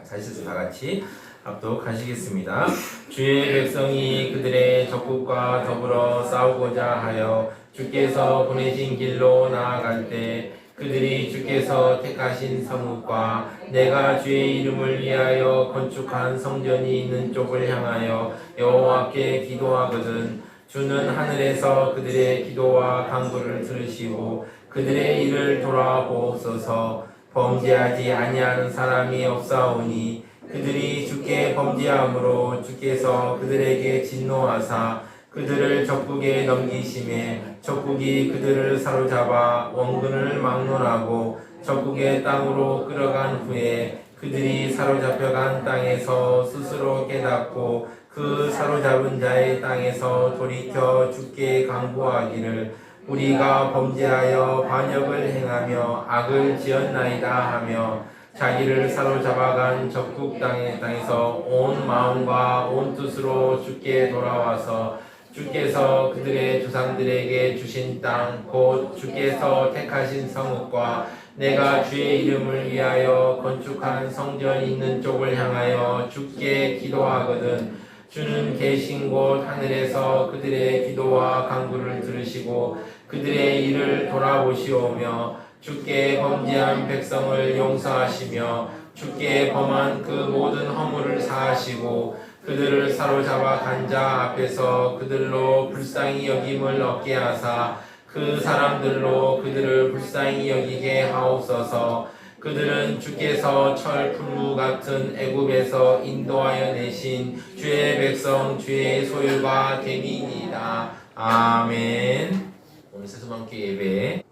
다시 다 같이 합독하시겠습니다. 주의 백성이 그들의 적국과 더불어 싸우고자 하여 주께서 보내신 길로 나아갈 때 그들이 주께서 택하신 성읍과 내가 주의 이름을 위하여 건축한 성전이 있는 쪽을 향하여 여호와께 기도하거든 주는 하늘에서 그들의 기도와 간구를 들으시고 그들의 일을 돌아보옵소서. 범죄하지 아니하는 사람이 없사오니 그들이 주께 범죄함으로 주께서 그들에게 진노하사 그들을 적국에 넘기심에 적국이 그들을 사로잡아 원근을 막론하고 적국의 땅으로 끌어간 후에 그들이 사로잡혀간 땅에서 스스로 깨닫고 그 사로잡은 자의 땅에서 돌이켜 주께 간구하기를 우리가 범죄하여 반역을 행하며 악을 지었나이다 하며 자기를 사로잡아간 적국 땅에서 온 마음과 온 뜻으로 주께 돌아와서 주께서 그들의 조상들에게 주신 땅 곧 주께서 택하신 성읍과 내가 주의 이름을 위하여 건축한 성전이 있는 쪽을 향하여 주께 기도하거든 주는 계신 곳 하늘에서 그들의 기도와 간구를 들으시고 그들의 일을 돌아보시오며 주께 범죄한 백성을 용서하시며 주께 범한 그 모든 허물을 사하시고 그들을 사로잡아 간 자 앞에서 그들로 불쌍히 여김을 얻게 하사 그 사람들로 그들을 불쌍히 여기게 하옵소서. 그들은 주께서 철 풀무 같은 애굽에서 인도하여 내신 주의 백성 주의 소유가 되니이다. 아멘. 오늘 세수방교 예배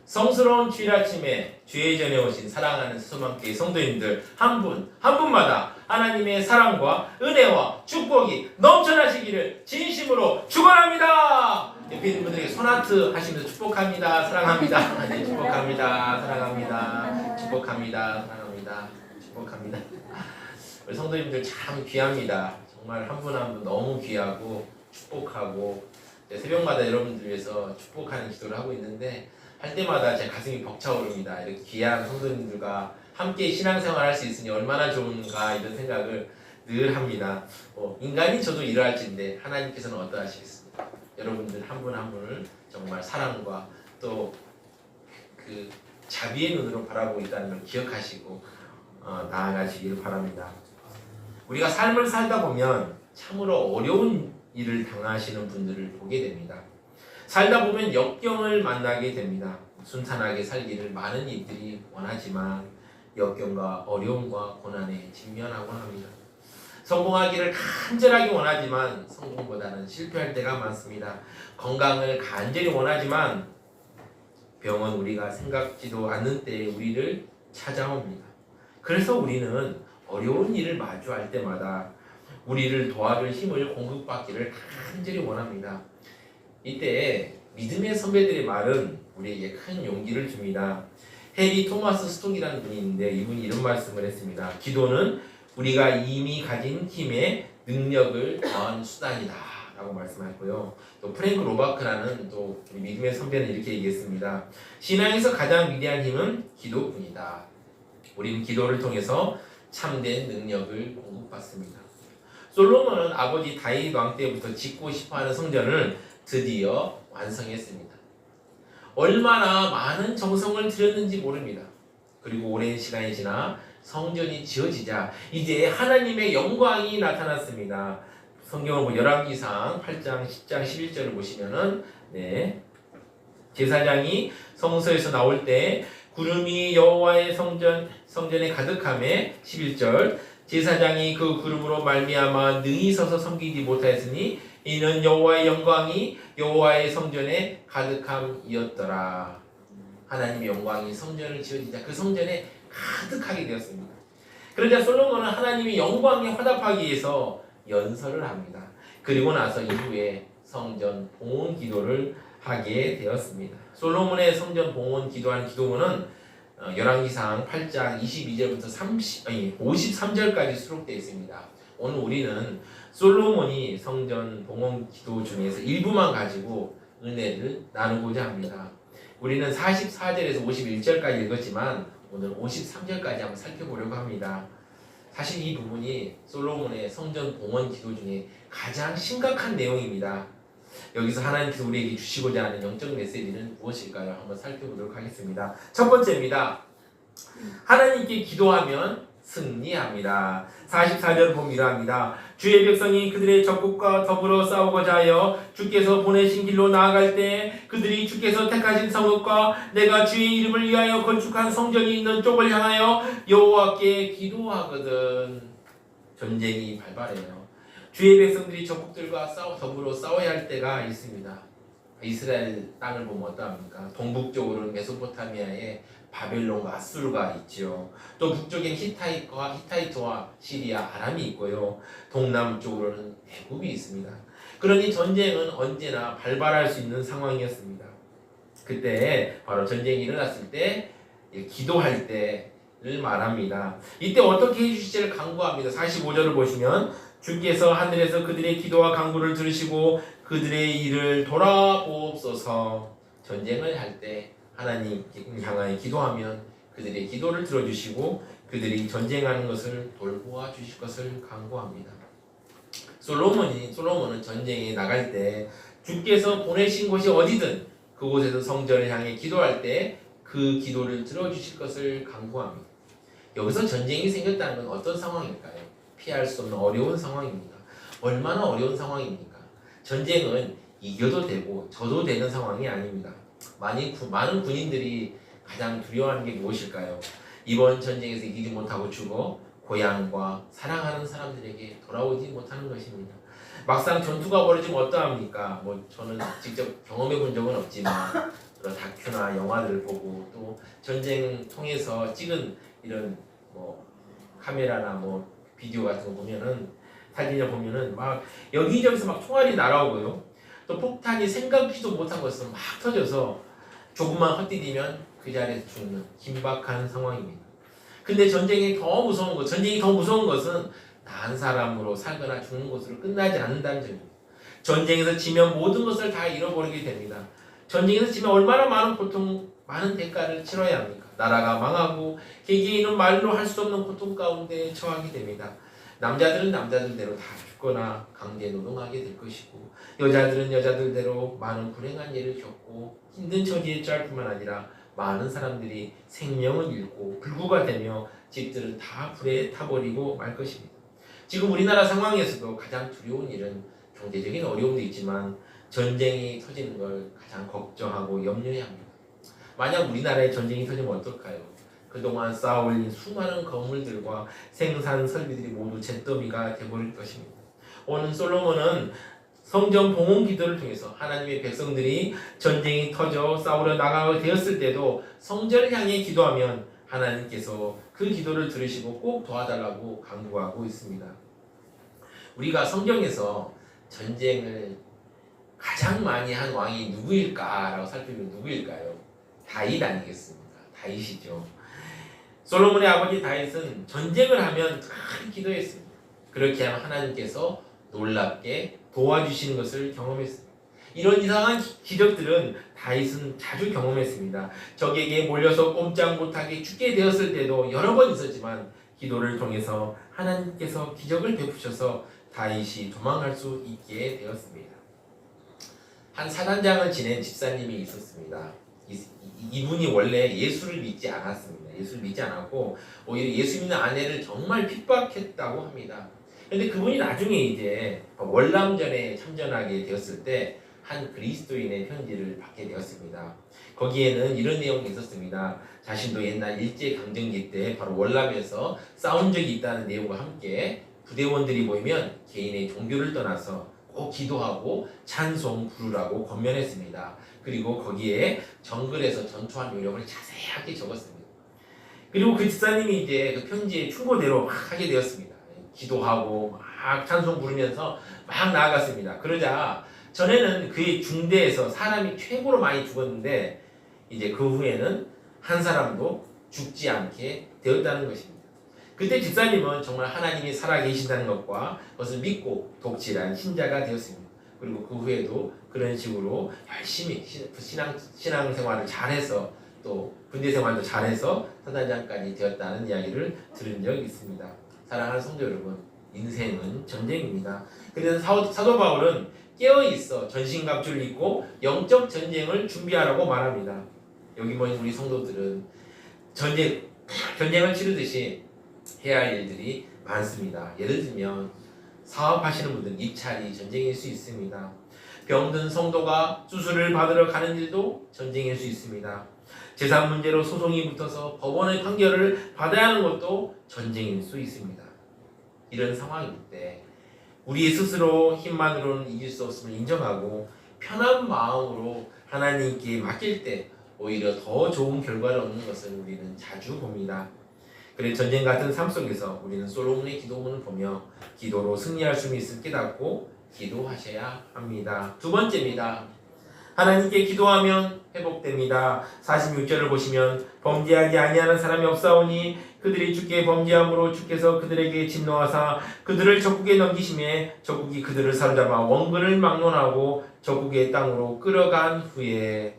성스러운 주일 아침에 주의 전에 오신 사랑하는 세수방교의 성도님들 한 분마다 하나님의 사랑과 은혜와 축복이 넘쳐나시기를 진심으로 축원합니다. 옆에 있는 분들에게 손하트 하시면서 축복합니다. 사랑합니다. 네, 축복합니다. 사랑합니다. 축복합니다. 사랑합니다. 축복합니다. 우리 성도님들 참 귀합니다. 정말 한 분 한 분 너무 귀하고 축복하고 새벽마다 여러분들 위해서 축복하는 기도를 하고 있는데 할 때마다 제 가슴이 벅차오릅니다. 이렇게 귀한 성도님들과 함께 신앙생활 할 수 있으니 얼마나 좋은가 이런 생각을 늘 합니다. 인간이 저도 이러할진데 하나님께서는 어떠하시겠습니까? 여러분들 한 분 한 분을 정말 사랑과 또 그 자비의 눈으로 바라보고 있다는 걸 기억하시고 나아가시기를 바랍니다. 우리가 삶을 살다 보면 참으로 어려운 일을 당하시는 분들을 보게 됩니다. 살다 보면 역경을 만나게 됩니다. 순탄하게 살기를 많은 이들이 원하지만 역경과 어려움과 고난에 직면하곤 합니다. 성공하기를 간절하게 원하지만 성공보다는 실패할 때가 많습니다. 건강을 간절히 원하지만 병은 우리가 생각지도 않는 때에 우리를 찾아옵니다. 그래서 우리는 어려운 일을 마주할 때마다 우리를 도와줄 힘을 공급받기를 간절히 원합니다. 이때 믿음의 선배들의 말은 우리에게 큰 용기를 줍니다. 해리 토마스 스톡이라는 분이 있는데 이분이 이런 말씀을 했습니다. 기도는 우리가 이미 가진 힘의 능력을 더한 수단이다 라고 말씀하고요. 또 프랭크 로바크라는 또 우리 믿음의 선배는 이렇게 얘기했습니다. 신앙에서 가장 위대한 힘은 기도뿐이다. 우리는 기도를 통해서 참된 능력을 공급받습니다. 솔로몬은 아버지 다윗 왕 때부터 짓고 싶어하는 성전을 드디어 완성했습니다. 얼마나 많은 정성을 들였는지 모릅니다. 그리고 오랜 시간이 지나 성전이 지어지자 이제 하나님의 영광이 나타났습니다. 성경을 열왕기상 8장, 10장, 11절을 보시면은 제사장이 성소에서 나올 때 구름이 여호와의 성전에 가득하매 11절 제사장이 그 구름으로 말미암아 능히 서서 섬기지 못하였으니 이는 여호와의 영광이 여호와의 성전에 가득함이었더라. 하나님의 영광이 성전을 지어지자 그 성전에 가득하게 되었습니다. 그러자 솔로몬은 하나님의 영광에 화답하기 위해서 연설을 합니다. 그리고 나서 이후에 성전 봉헌 기도를 하게 되었습니다. 솔로몬의 성전 봉헌 기도하는 기도문은 열왕기상 8장 22절부터 53절까지 수록되어 있습니다. 오늘 우리는 솔로몬이 성전 봉헌 기도 중에서 일부만 가지고 은혜를 나누고자 합니다. 우리는 44절에서 51절까지 읽었지만 오늘 53절까지 한번 살펴보려고 합니다. 사실 이 부분이 솔로몬의 성전 봉헌 기도 중에 가장 심각한 내용입니다. 여기서 하나님께서 우리에게 주시고자 하는 영적 메시지는 무엇일까요? 한번 살펴보도록 하겠습니다. 첫 번째입니다. 하나님께 기도하면 승리합니다. 44절 보면 이러합니다. 주의 백성이 그들의 적국과 더불어 싸우고자 하여 주께서 보내신 길로 나아갈 때 그들이 주께서 택하신 성읍과 내가 주의 이름을 위하여 건축한 성전이 있는 쪽을 향하여 여호와께 기도하거든. 전쟁이 발발해요. 주의 백성들이 적국들과 더불어 싸워야 할 때가 있습니다. 이스라엘 땅을 보면 어떠합니까? 동북쪽으로는 메소포타미아에 바벨론과 아수르가 있죠. 또 북쪽엔 히타이트와 시리아, 아람이 있고요. 동남쪽으로는 애굽이 있습니다. 그러니 전쟁은 언제나 발발할 수 있는 상황이었습니다. 그때 바로 전쟁이 일어났을 때 기도할 때를 말합니다. 이때 어떻게 해주실지를 간구합니다. 45절을 보시면 주께서 하늘에서 그들의 기도와 간구를 들으시고 그들의 일을 돌아보옵소서. 전쟁을 할 때 하나님 향하여 기도하면 그들의 기도를 들어주시고 그들이 전쟁하는 것을 돌보아 주실 것을 간구합니다. 솔로몬은 전쟁에 나갈 때 주께서 보내신 곳이 어디든 그곳에서 성전을 향해 기도할 때 그 기도를 들어주실 것을 간구합니다. 여기서 전쟁이 생겼다는 건 어떤 상황일까요? 피할 수 없는 어려운 상황입니다. 얼마나 어려운 상황입니까? 전쟁은 이겨도 되고 져도 되는 상황이 아닙니다. 많은 군인들이 가장 두려워하는 게 무엇일까요? 이번 전쟁에서 이기지 못하고 죽어 고향과 사랑하는 사람들에게 돌아오지 못하는 것입니다. 막상 전투가 벌어지면 어떠합니까? 저는 직접 경험해 본 적은 없지만 다큐나 영화들을 보고 또 전쟁 통해서 찍은 이런 카메라나 비디오 같은 거 보면은 사진을 보면은 막 여기저기서 막 총알이 날아오고요. 또 폭탄이 생각지도 못한 것으로 막 터져서 조금만 헛디디면 그 자리에서 죽는 긴박한 상황입니다. 근데 전쟁이 더 무서운 것은 단 사람으로 살거나 죽는 것으로 끝나지 않는다는 점입니다. 전쟁에서 지면 모든 것을 다 잃어버리게 됩니다. 전쟁에서 지면 얼마나 많은 고통, 많은 대가를 치러야 합니까? 나라가 망하고 개개인은 말로 할 수 없는 고통 가운데 처하게 됩니다. 남자들은 남자들대로 다 죽거나 강제 노동하게 될 것이고 여자들은 여자들대로 많은 불행한 일을 겪고 힘든 처지에 처할 뿐만 아니라 많은 사람들이 생명을 잃고 불구가 되며 집들은 다 불에 타버리고 말 것입니다. 지금 우리나라 상황에서도 가장 두려운 일은 경제적인 어려움도 있지만 전쟁이 터지는 걸 가장 걱정하고 염려해야 합니다. 만약 우리나라에 전쟁이 터지면 어떨까요? 그동안 쌓아올린 수많은 건물들과 생산 설비들이 모두 잿더미가 되어버릴 것입니다. 오늘 솔로몬은 성전 봉헌 기도를 통해서 하나님의 백성들이 전쟁이 터져 싸우러 나가게 되었을 때도 성전을 향해 기도하면 하나님께서 그 기도를 들으시고 꼭 도와달라고 간구하고 있습니다. 우리가 성경에서 전쟁을 가장 많이 한 왕이 누구일까라고 살펴보면 누구일까요? 다윗 아니겠습니까? 다윗이죠. 솔로몬의 아버지 다윗은 전쟁을 하면 큰 기도했습니다. 그렇게 하면 하나님께서 놀랍게 도와주시는 것을 경험했습니다. 이런 이상한 기적들은 다윗은 자주 경험했습니다. 적에게 몰려서 꼼짝 못하게 죽게 되었을 때도 여러 번 있었지만 기도를 통해서 하나님께서 기적을 베푸셔서 다윗이 도망갈 수 있게 되었습니다. 한 사단장을 지낸 집사님이 있었습니다. 이분이 원래 예수를 믿지 않았습니다. 예수를 믿지 않았고 오히려 예수 믿는 아내를 정말 핍박했다고 합니다. 그런데 그분이 나중에 이제 월남전에 참전하게 되었을 때 한 그리스도인의 편지를 받게 되었습니다. 거기에는 이런 내용이 있었습니다. 자신도 옛날 일제강점기 때 바로 월남에서 싸운 적이 있다는 내용과 함께 부대원들이 모이면 개인의 종교를 떠나서 꼭 기도하고 찬송 부르라고 권면했습니다. 그리고 거기에 정글에서 전투한 요령을 자세하게 적었습니다. 그리고 그 집사님이 이제 그 편지의 충고대로 막 하게 되었습니다. 기도하고 막 찬송 부르면서 막 나아갔습니다. 그러자 전에는 그의 중대에서 사람이 최고로 많이 죽었는데 이제 그 후에는 한 사람도 죽지 않게 되었다는 것입니다. 그때 집사님은 정말 하나님이 살아계신다는 것과 그것을 믿고 독실한 신자가 되었습니다. 그리고 그 후에도 그런 식으로 열심히 신앙생활을 잘해서 또 군대 생활도 잘해서 사단장까지 되었다는 이야기를 들은 적이 있습니다. 사랑하는 성도 여러분, 인생은 전쟁입니다. 그래서 사도 바울은 깨어있어 전신갑주를 입고 영적 전쟁을 준비하라고 말합니다. 여기 모인 우리 성도들은 전쟁을 치르듯이 해야 할 일들이 많습니다. 예를 들면 사업하시는 분들은 입찰이 전쟁일 수 있습니다. 병든 성도가 수술을 받으러 가는 일도 전쟁일 수 있습니다. 재산 문제로 소송이 붙어서 법원의 판결을 받아야 하는 것도 전쟁일 수 있습니다. 이런 상황일 때 우리 스스로 힘만으로는 이길 수 없음을 인정하고 편한 마음으로 하나님께 맡길 때 오히려 더 좋은 결과를 얻는 것을 우리는 자주 봅니다. 그래 전쟁 같은 삶 속에서 우리는 솔로몬의 기도문을 보며 기도로 승리할 수 있을 깨닫고 기도하셔야 합니다. 두 번째입니다. 하나님께 기도하면 회복됩니다. 46절을 보시면 범죄하지 아니하는 사람이 없사오니 그들이 주께 범죄함으로 주께서 그들에게 진노하사 그들을 적국에 넘기심에 적국이 그들을 사로잡아 원근을 막론하고 적국의 땅으로 끌어간 후에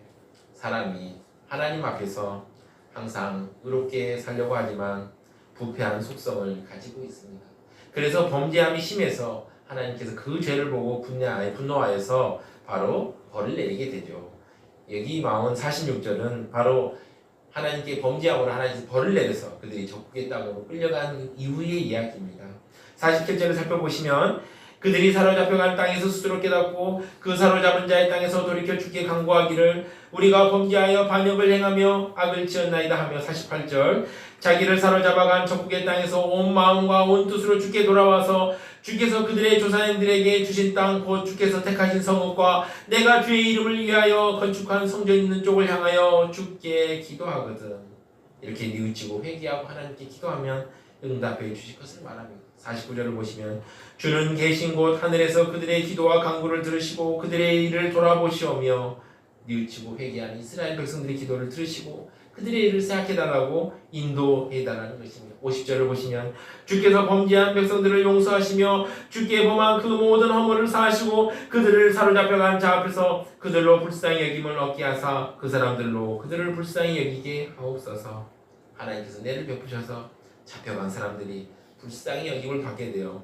사람이 하나님 앞에서 항상 의롭게 살려고 하지만 부패한 속성을 가지고 있습니다. 그래서 범죄함이 심해서 하나님께서 그 죄를 보고 분노하여서 바로 벌을 내리게 되죠. 여기 나온 46절은 바로 하나님께 범죄함으로 하나님께서 벌을 내려서 그들이 적국의 땅으로 끌려간 이후의 이야기입니다. 47절을 살펴보시면 그들이 사로잡혀간 땅에서 스스로 깨닫고 그 사로잡은 자의 땅에서 돌이켜 주께 간구하기를 우리가 범죄하여 반역을 행하며 악을 지었나이다 하며 48절 자기를 사로잡아간 적국의 땅에서 온 마음과 온 뜻으로 주께 돌아와서 주께서 그들의 조상들에게 주신 땅 곧 주께서 택하신 성읍과 내가 주의 이름을 위하여 건축한 성전 있는 쪽을 향하여 주께 기도하거든. 이렇게 뉘우치고 회개하고 하나님께 기도하면 응답해 주실 것을 말합니다. 49절을 보시면 주는 계신 곳 하늘에서 그들의 기도와 간구를 들으시고 그들의 일을 돌아보시오며 뉘우치고 회개하는 이스라엘 백성들의 기도를 들으시고 그들의 일을 생각해달라고 인도해달라는 것입니다. 50절을 보시면 주께서 범죄한 백성들을 용서하시며 주께 범한 그 모든 허물을 사하시고 그들을 사로잡혀간 자 앞에서 그들로 불쌍히 여김을 얻게 하사 그 사람들로 그들을 불쌍히 여기게 하옵소서. 하나님께서 은혜를 베푸셔서 잡혀간 사람들이 불쌍히 여김을 받게 되어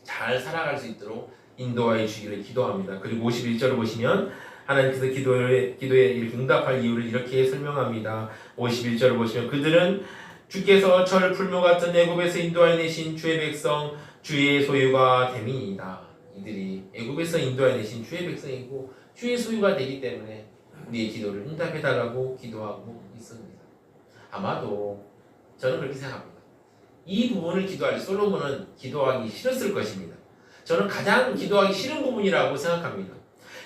잘 살아갈 수 있도록 인도하여 주기를 기도합니다. 그리고 51절을 보시면 하나님께서 기도에 이렇게 응답할 이유를 이렇게 설명합니다. 51절을 보시면 그들은 주께서 저를 풀무 같은 애굽에서 인도하여 내신 주의 백성 주의 소유가 됨이니이다. 이들이 애굽에서 인도하여 내신 주의 백성이고 주의 소유가 되기 때문에 우리의 기도를 응답해달라고 기도하고 있습니다. 아마도 저는 그렇게 생각합니다. 이 부분을 기도할 솔로몬은 기도하기 싫었을 것입니다. 저는 가장 기도하기 싫은 부분이라고 생각합니다.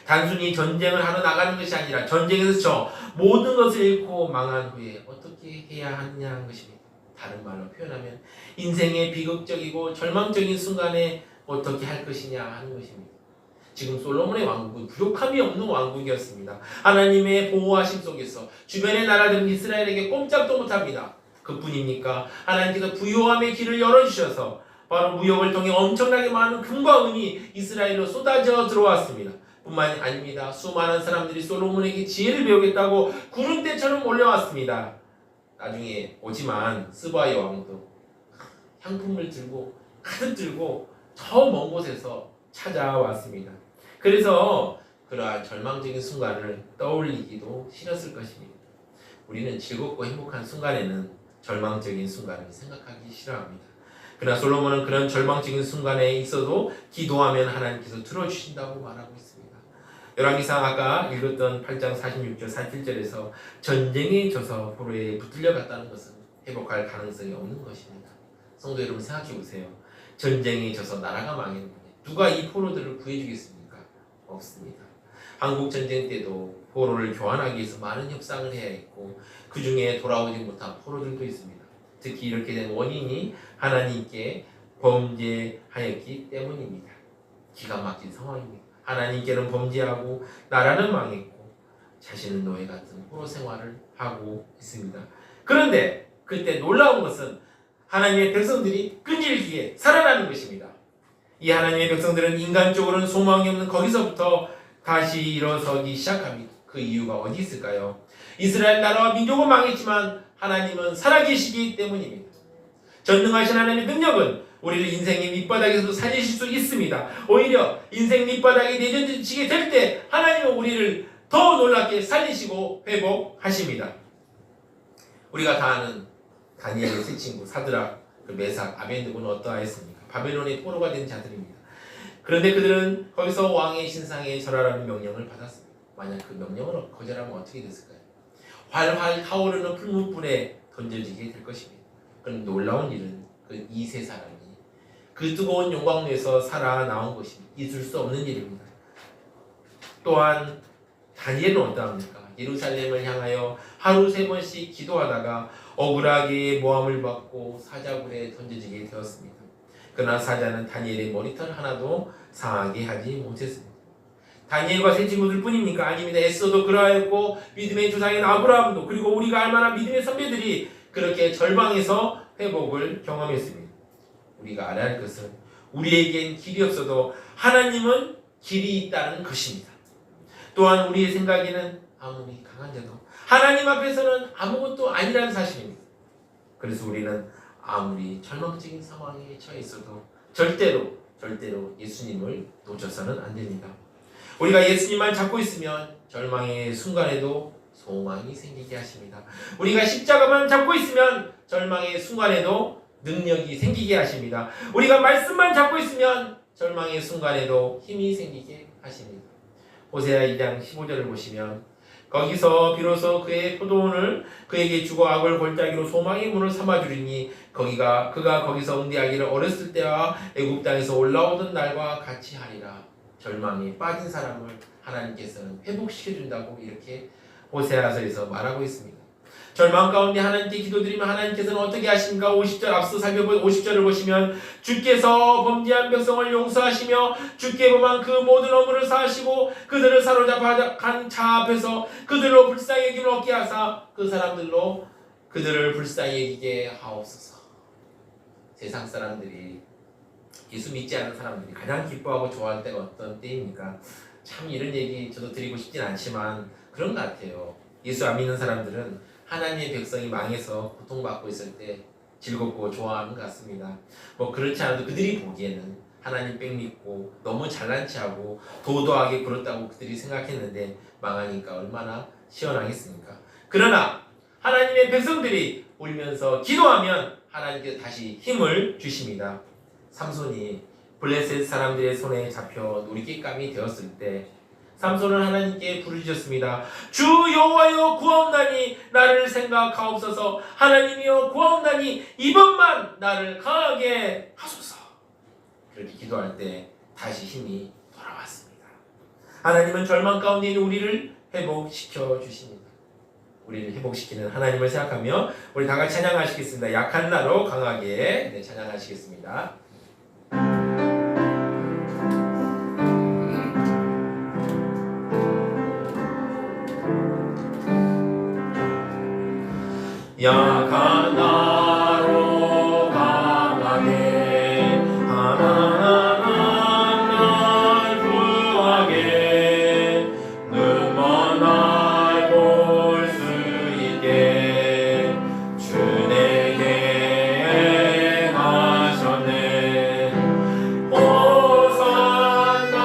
단순히 전쟁을 하러 나가는 것이 아니라 전쟁에서 저 모든 것을 잃고 망한 후에 어떻게 해야 하느냐는 것입니다. 다른 말로 표현하면 인생의 비극적이고 절망적인 순간에 어떻게 할 것이냐 하는 것입니다. 지금 솔로몬의 왕국은 부족함이 없는 왕국이었습니다. 하나님의 보호하심 속에서 주변의 나라들은 이스라엘에게 꼼짝도 못합니다. 그뿐입니까? 하나님께서 부요함의 길을 열어주셔서 바로 무역을 통해 엄청나게 많은 금과 은이 이스라엘로 쏟아져 들어왔습니다. 뿐만이 아닙니다. 수많은 사람들이 솔로몬에게 지혜를 배우겠다고 구름대처럼 몰려왔습니다. 나중에 오지만 스바의 왕도 향품을 들고 가득 들고 저 먼 곳에서 찾아왔습니다. 그래서 그러한 절망적인 순간을 떠올리기도 싫었을 것입니다. 우리는 즐겁고 행복한 순간에는 절망적인 순간을 생각하기 싫어합니다. 그러나 솔로몬은 그런 절망적인 순간에 있어도 기도하면 하나님께서 들어주신다고 말하고 있습니다. 열왕기상 아까 읽었던 8장 46절 47절에서 전쟁에 져서 포로에 붙들려 갔다는 것은 회복할 가능성이 없는 것입니다. 성도 여러분 생각해 보세요. 전쟁에 져서 나라가 망했는데 누가 이 포로들을 구해주겠습니까? 없습니다. 한국 전쟁 때도 포로를 교환하기 위해서 많은 협상을 해야 했고 그 중에 돌아오지 못한 포로들도 있습니다. 특히 이렇게 된 원인이 하나님께 범죄하였기 때문입니다. 기가 막힌 상황입니다. 하나님께는 범죄하고 나라는 망했고 자신은 노예 같은 포로 생활을 하고 있습니다. 그런데 그때 놀라운 것은 하나님의 백성들이 끈질기게 살아나는 것입니다. 이 하나님의 백성들은 인간적으로는 소망이 없는 거기서부터 다시 일어서기 시작합니다. 그 이유가 어디 있을까요? 이스라엘 나라와 민족은 망했지만 하나님은 살아계시기 때문입니다. 전능하신 하나님의 능력은 우리를 인생의 밑바닥에서도 살리실 수 있습니다. 오히려 인생 밑바닥에 내던지게 될 때 하나님은 우리를 더 놀랍게 살리시고 회복하십니다. 우리가 다 아는 다니엘의 세 친구 사드락, 메삭, 아벤느고는 어떠하였습니까? 바벨론의 포로가 된 자들입니다. 그런데 그들은 거기서 왕의 신상에 절하라는 명령을 받았습니다. 만약 그 명령을 거절하면 어떻게 됐을까요? 활활 타오르는 풀무불에 던져지게 될 것입니다. 그럼 놀라운 일은 그 이 세 사람이 그 뜨거운 용광로에서 살아나온 것이 있을 수 없는 일입니다. 또한 다니엘은 어떠합니까? 예루살렘을 향하여 하루 3번씩 기도하다가 억울하게 모함을 받고 사자굴에 던져지게 되었습니다. 그러나 사자는 다니엘의 머리털 하나도 상하게 하지 못했습니다. 다니엘과 세 친구들 뿐입니까? 아닙니다. 에스더도 그러하였고 믿음의 조상인 아브라함도, 그리고 우리가 알만한 믿음의 선배들이 그렇게 절망에서 회복을 경험했습니다. 우리가 알아야 할 것은 우리에겐 길이 없어도 하나님은 길이 있다는 것입니다. 또한 우리의 생각에는 아무리 강한 자도 하나님 앞에서는 아무것도 아니라는 사실입니다. 그래서 우리는 아무리 절망적인 상황에 처해 있어도 절대로 예수님을 놓쳐서는 안 됩니다. 우리가 예수님만 잡고 있으면 절망의 순간에도 소망이 생기게 하십니다. 우리가 십자가만 잡고 있으면 절망의 순간에도 능력이 생기게 하십니다. 우리가 말씀만 잡고 있으면 절망의 순간에도 힘이 생기게 하십니다. 호세아 2장 15절을 보시면 거기서 비로소 그의 포도원을 그에게 주고 악을 골짜기로 소망의 문을 삼아주리니 그가 거기서 응대하기를 어렸을 때와 애굽 땅에서 올라오던 날과 같이 하리라. 절망에 빠진 사람을 하나님께서는 회복시켜준다고 이렇게 호세아서에서 말하고 있습니다. 절망 가운데 하나님께 기도드리면 하나님께서는 어떻게 하십니까? 50절 앞서 살펴본 50절을 보시면 주께서 범죄한 백성을 용서하시며 주께 범한 그 모든 업무를 사하시고 그들을 사로잡아 간 자 앞에서 그들로 불쌍히 여김을 얻게 하사 그 사람들로 그들을 불쌍히 여기게 하옵소서. 세상 사람들이 예수 믿지 않는 사람들이 가장 기뻐하고 좋아할 때가 어떤 때입니까? 참 이런 얘기 저도 드리고 싶진 않지만 그런 것 같아요. 예수 안 믿는 사람들은 하나님의 백성이 망해서 고통받고 있을 때 즐겁고 좋아하는 것 같습니다. 뭐 그렇지 않아도 그들이 보기에는 하나님 빽 믿고 너무 잘난 체하고 도도하게 굴었다고 그들이 생각했는데 망하니까 얼마나 시원하겠습니까? 그러나 하나님의 백성들이 울면서 기도하면 하나님께서 다시 힘을 주십니다. 삼손이 블레셋 사람들의 손에 잡혀 놀이개감이 되었을 때 삼손은 하나님께 부르짖었습니다. 주 여호와여 구하옵나니 나를 생각하옵소서. 하나님이여 구하옵나니 이번만 나를 강하게 하소서. 그렇게 기도할 때 다시 힘이 돌아왔습니다. 하나님은 절망 가운데 있는 우리를 회복시켜 주십니다. 우리를 회복시키는 하나님을 생각하며 우리 다 같이 찬양하시겠습니다. 약한 나로 강하게 찬양하시겠습니다. 약한 나로 강하게 하나님 날 구하게 눈먼 날 볼 수 있게 주 내게 행하셨네. 호산나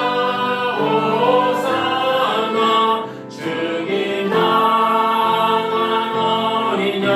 호산나 죽임 당한 어린 양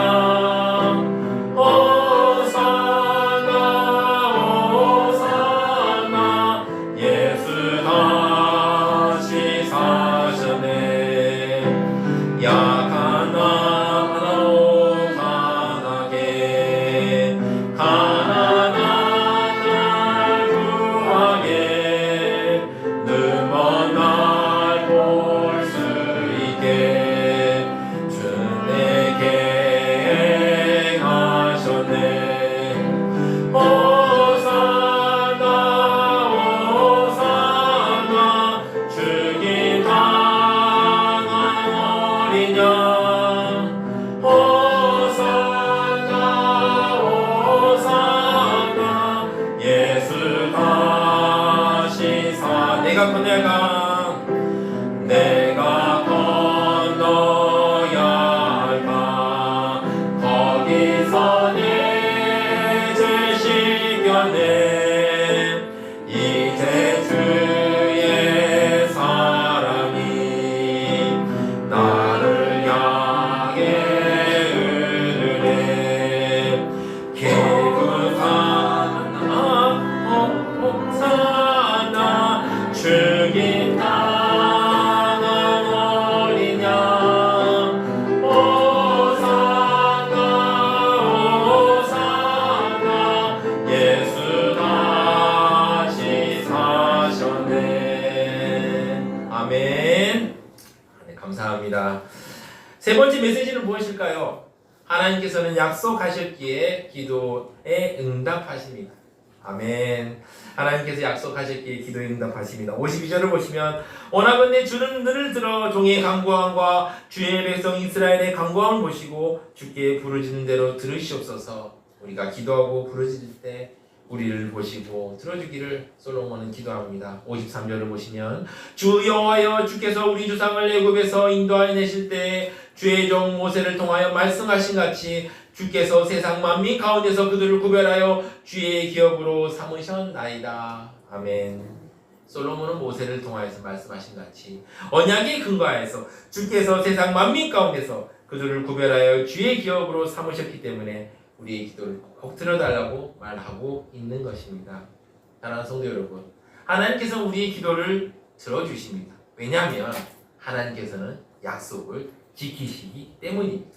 세 번째 메시지는 무엇일까요? 하나님께서는 약속하셨기에 기도에 응답하십니다. 아멘. 하나님께서 약속하셨기에 기도에 응답하십니다. 52절을 보시면 원하건대 주는 눈을 들어 종의 간구함과 주의 백성 이스라엘의 간구함을 보시고 주께 부르짖는 대로 들으시옵소서. 우리가 기도하고 부르짖을 때 우리를 보시고 들어주기를 솔로몬은 기도합니다. 53절을 보시면 주 여호와여 주께서 우리 주상을 애굽에서 인도하여 내실 때 주의 종 모세를 통하여 말씀하신 같이 주께서 세상 만민 가운데서 그들을 구별하여 주의 기업으로 삼으셨나이다. 아멘. 솔로몬은 모세를 통하여서 말씀하신 같이 언약에 근거하여서 주께서 세상 만민 가운데서 그들을 구별하여 주의 기업으로 삼으셨기 때문에 우리의 기도를 꼭 들어달라고 말하고 있는 것입니다. 사랑하는 성도 여러분, 하나님께서 우리의 기도를 들어주십니다. 왜냐하면 하나님께서는 약속을 지키시기 때문입니다.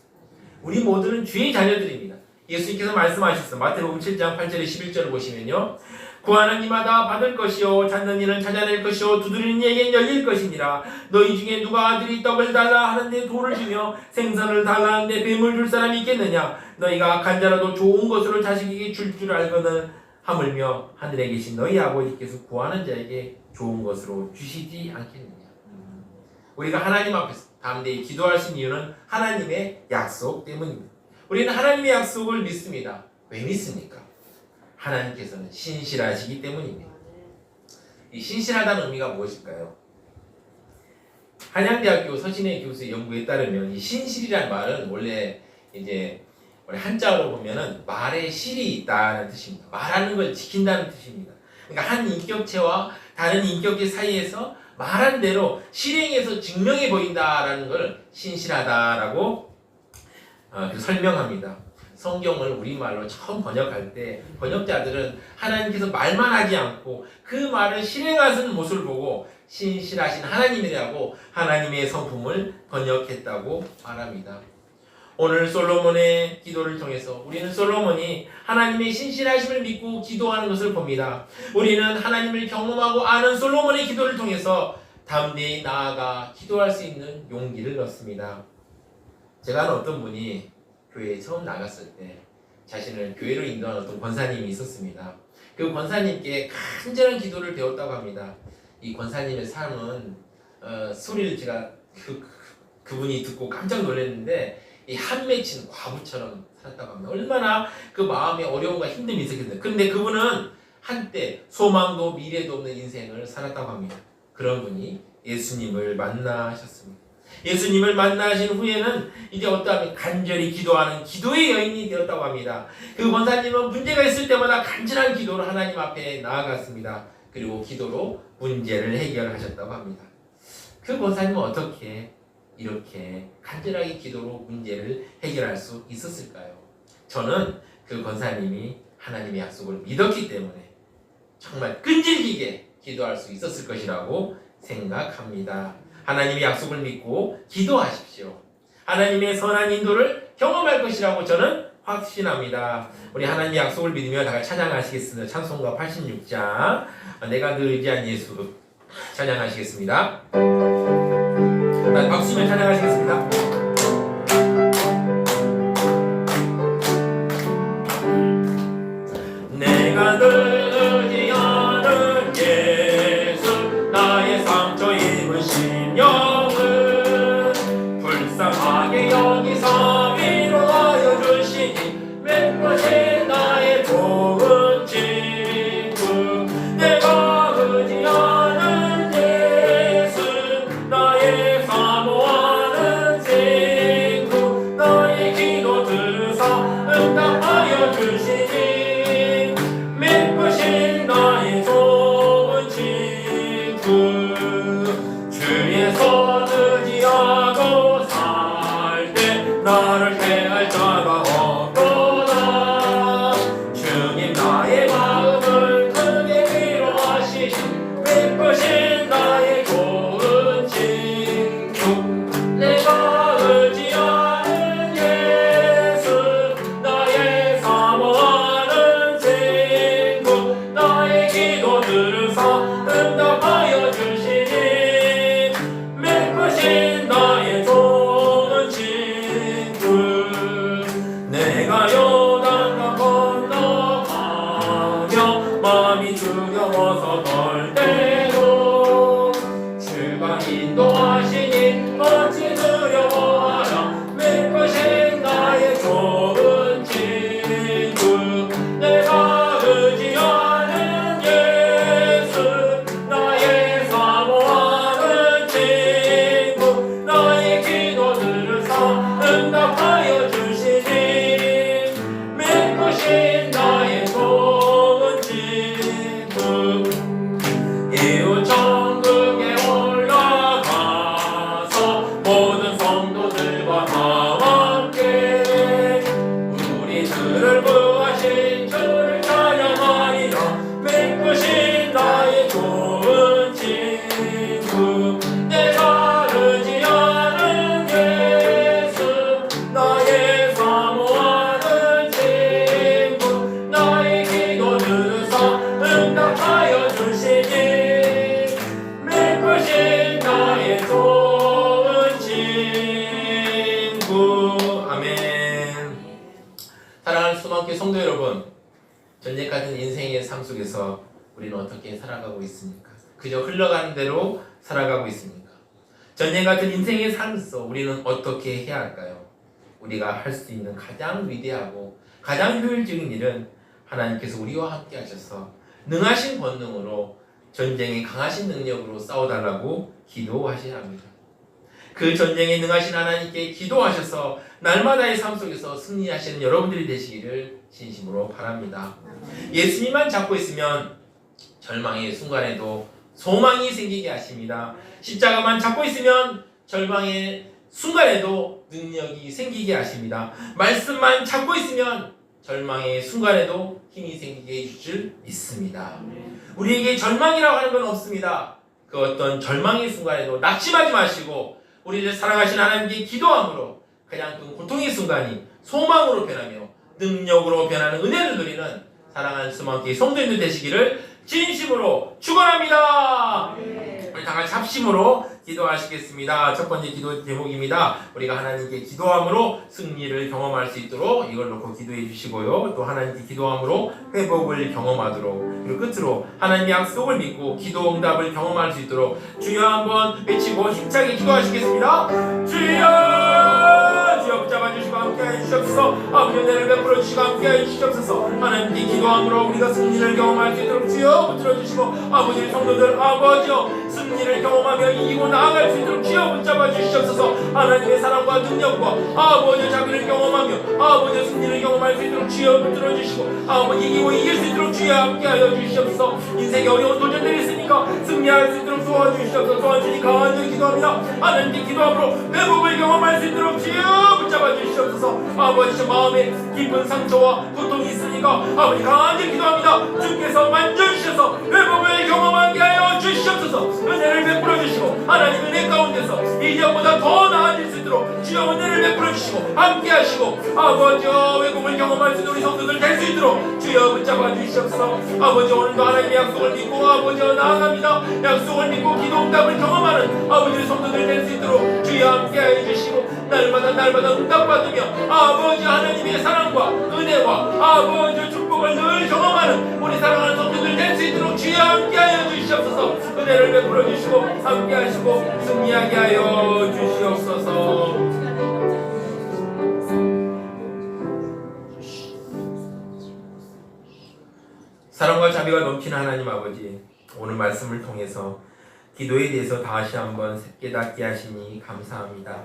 우리 모두는 주의 자녀들입니다. 예수님께서 말씀하셨습니다. 마태복음 7장 8절에 11절을 보시면요, 구하는 이마다 받을 것이요 찾는 이는 찾아낼 것이요 두드리는 이에겐 열릴 것이니라. 너희 중에 누가 아들이 떡을 달라 하는데 돌을 주며 생선을 달라 하는데 뱀을 줄 사람이 있겠느냐. 너희가 악한 자라도 좋은 것으로 자식에게 줄 줄 알거든 하물며 하늘에 계신 너희 아버지께서 구하는 자에게 좋은 것으로 주시지 않겠느냐. 우리가 하나님 앞에서 담대히 기도할 수 있는 이유는 하나님의 약속 때문입니다. 우리는 하나님의 약속을 믿습니다. 왜 믿습니까? 하나님께서는 신실하시기 때문입니다. 이 신실하다는 의미가 무엇일까요? 한양대학교 서신의 교수의 연구에 따르면 이 신실이란 말은 원래 한자어로 보면은 말에 실이 있다는 뜻입니다. 말하는 걸 지킨다는 뜻입니다. 그러니까 한 인격체와 다른 인격체 사이에서 말한 대로 실행해서 증명해 보인다라는 걸 신실하다라고 설명합니다. 성경을 우리말로 처음 번역할 때 번역자들은 하나님께서 말만 하지 않고 그 말을 실행하시는 모습을 보고 신실하신 하나님이라고 하나님의 성품을 번역했다고 말합니다. 오늘 솔로몬의 기도를 통해서 우리는 솔로몬이 하나님의 신실하심을 믿고 기도하는 것을 봅니다. 우리는 하나님을 경험하고 아는 솔로몬의 기도를 통해서 담대히 나아가 기도할 수 있는 용기를 얻습니다. 제가 아는 어떤 분이 교회에 처음 나갔을 때 자신을 교회로 인도한 어떤 권사님이 있었습니다. 그 권사님께 간절한 기도를 배웠다고 합니다. 이 권사님의 삶은 소리를 제가 그분이 듣고 깜짝 놀랐는데 이 한 맺힌 과부처럼 살았다고 합니다. 얼마나 그 마음에 어려움과 힘듦이 있었겠어요. 그런데 그분은 한때 소망도 미래도 없는 인생을 살았다고 합니다. 그런 분이 예수님을 만나셨습니다. 예수님을 만나신 후에는 이제 어떠하면 간절히 기도하는 기도의 여인이 되었다고 합니다. 그 권사님은 문제가 있을 때마다 간절한 기도로 하나님 앞에 나아갔습니다. 그리고 기도로 문제를 해결하셨다고 합니다. 그 권사님은 어떻게 이렇게 간절하게 기도로 문제를 해결할 수 있었을까요? 저는 그 권사님이 하나님의 약속을 믿었기 때문에 정말 끈질기게 기도할 수 있었을 것이라고 생각합니다. 하나님의 약속을 믿고 기도하십시오. 하나님의 선한 인도를 경험할 것이라고 저는 확신합니다. 우리 하나님의 약속을 믿으며 다 같이 찬양하시겠습니다. 찬송가 86장 내가 늘 의지한 예수 찬양하시겠습니다. 박수면 찬양하시겠습니다. 내가 늘 의지하는 예수 나의 상처 입은 심령을 불쌍하게 여기서 위로하여 주시니 몇 번째 나의 좋은 친구 내가 의지하는 예수 나의 사모하는 친구 나의 기도 들으사 응답하여 주시니 믿으신 나의 좋은 친구 주의 손 의지하고 살 때 나를 해할 자가 없도다. 주님 나의 마음을 크게 위로하시니 믿으신 나의 좋은 친구 내가 의지하는 예수 나의 사모하는 친구 나의 기도 들으사 응답하여 주시니 믿으신 나의 좋은 친구 소망교회 성도 여러분, 전쟁 같은 인생의 삶 속에서 우리는 어떻게 살아가고 있습니까? 그저 흘러가는 대로 살아가고 있습니까? 전쟁 같은 인생의 삶에서 우리는 어떻게 해야 할까요? 우리가 할 수 있는 가장 위대하고 가장 효율적인 일은 하나님께서 우리와 함께 하셔서 능하신 권능으로 전쟁에 강하신 능력으로 싸워달라고 기도하셔야 합니다. 그 전쟁에 능하신 하나님께 기도하셔서 날마다의 삶 속에서 승리하시는 여러분들이 되시기를 진심으로 바랍니다. 예수님만 잡고 있으면 절망의 순간에도 소망이 생기게 하십니다. 십자가만 잡고 있으면 절망의 순간에도 능력이 생기게 하십니다. 말씀만 잡고 있으면 절망의 순간에도 힘이 생기게 해줄 줄 믿습니다. 우리에게 절망이라고 하는 건 없습니다. 그 어떤 절망의 순간에도 낙심하지 마시고 우리를 사랑하신 하나님께 기도함으로 그냥 그 고통의 순간이 소망으로 변하며 능력으로 변하는 은혜를 누리는 사랑하는 소망교회 성도님들 되시기를 진심으로 축원합니다. 우리 다 같이 합심으로 기도하시겠습니다. 첫 번째 기도 제목입니다. 우리가 하나님께 기도함으로 승리를 경험할 수 있도록 이걸 놓고 기도해 주시고요. 또 하나님께 기도함으로 회복을 경험하도록, 그리고 끝으로 하나님의 약속을 믿고 기도 응답을 경험할 수 있도록 주여 한번 외치고 힘차게 기도하시겠습니다. 주여! 주여 붙잡아주시고 함께해 주시옵소서. 아버지 은혜를 베풀어 주시고 함께해 주시옵소서. 하나님께 기도함으로 우리가 승리를 경험할 수 있도록 주여 붙들어 주시고, 아버지 성도들 아버지여 승리를 경험하며 이기고 나아갈 수 있도록 주여 붙잡아 주시옵소서. 하나님의 사랑과 능력과 아버지 자비를 경험하며 아버지 승리를 경험할 수 있도록 주여 붙들어 주시고, 아버지 이기고 이길 수 있도록 주여 함께하여 주시옵소서. 인생에 어려운 도전들이 있으니까 승리할 수 있도록 도와주시옵소서. 도와주니 간절히 기도합니다. 하나님께 기도함으로 회복을 경험할 수 있도록 주여 붙잡아 주시옵소서. 아버지 마음에 깊은 상처와 고통이 있으니까 아버지 간절히 기도합니다. 주께서 만져주셔서 회복을 경험하게 하여 주시옵소서. 은혜를 베풀어 주시고 하나님 은혜 가운데서 이전보다 더 나아질 수 있도록 주여 은혜를 베풀어 주시고 함께 하시고 아버지 회복을 경험할 수 있는 우리 성도들 될 수 있도록 주여 붙잡아 주시옵소서. 아버지 오늘도 하나님의 약속을 믿고 아버지 나아갑니다. 약속을 믿고 기도 응답을 경험하는 아버지 성도들 될 수 있도록 주여 함께 해주시고 날마다 응답받으며 아버지 하나님의 사랑과 은혜와 아버지 축복을 늘 경험하는 우리 사랑하는 성도들 될 수 있도록 주여 함께 하여 주시옵소서. 은혜를 베풀어 주시고 함께 하시고 승리하게 하여 주시옵소서. 사랑과 자비가 넘치는 하나님 아버지, 오늘 말씀을 통해서 기도에 대해서 다시 한번 깨닫게 하시니 감사합니다.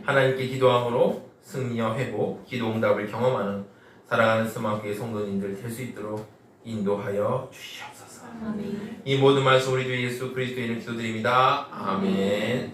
하나님께 기도함으로 승리와 회복, 기도 응답을 경험하는 사랑하는 소망교회 성도님들 될 수 있도록 인도하여 주시옵소서. 이 모든 말씀 우리 주 예수 그리스도의 이름으로 기도드립니다. 아멘.